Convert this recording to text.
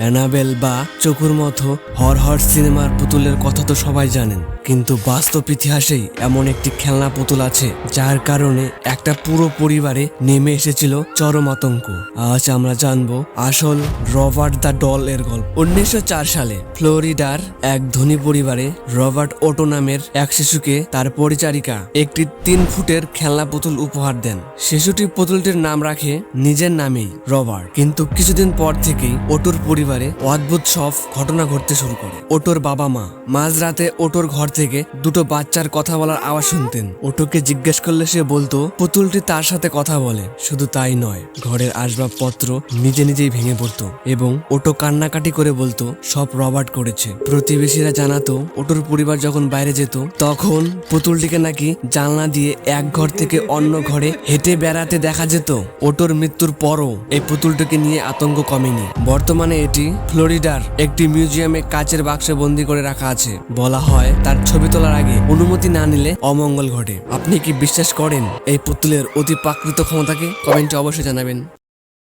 Enable বা চকুর মতো horror সিনেমার পুতুলের কথা তো সবাই জানেন, কিন্তু বাস্তব ইতিহাসেই এমন একটি খেলনা পুতুল আছে যার কারণে একটা পুরো পরিবারে নেমে এসেছিল চরম আতঙ্ক। আজ আমরা জানবো আসল রবার্ট দ্য ডল এর গল্প। 1904 সালে ফ্লোরিডার এক ধনী পরিবারে রবার্ট ওটো নামের এক শিশুকে তার পরিচারিকা একটি 3 ফুটের খেলনা পুতুল উপহার দেন। শিশুটি পুতুলটির নাম রাখে নিজের নামেই, রবার্ট। কিন্তু কিছুদিন পর থেকেই ওটোর পরিবারে অদ্ভুত সব ঘটনা ঘটতে শুরু করে। ওটোর বাবা মা মাঝরাতে ওটোর ঘর থেকে দুটো বাচ্চার কথা বলার আওয়াজ শুনতেন। ওটোকে জিজ্ঞেস করলে সে বলতো পুতুলটি তার সাথে কথা বলে। শুধু তাই নয়, ঘরের আসবাবপত্র নিজে নিজেই ভেঙে পড়তো এবং ওটো কান্নাকাটি করে বলতো সব রবার্ট করেছে। প্রতিবেশীরা জানাতো ওটোর পরিবার যখন বাইরে যেত তখন পুতুলটিকে নাকি জানলা দিয়ে এক ঘর থেকে অন্য ঘরে হেঁটে বেড়াতে দেখা যেত। ওটোর মৃত্যুর পরও এই পুতুলটিকে নিয়ে আতঙ্ক কমেনি। বর্তমানে এটি ফ্লোরিডার একটি মিউজিয়ামে কাচের বাক্সে বন্দি করে রাখা আছে। বলা হয় তার ছবি তোলার আগে অনুমতি না নিলে অমঙ্গল ঘটে। আপনি কি বিশ্বাস করেন এই পুতুলের অতি প্রাকৃত ক্ষমতাকে? কমেন্টে অবশ্যই জানাবেন।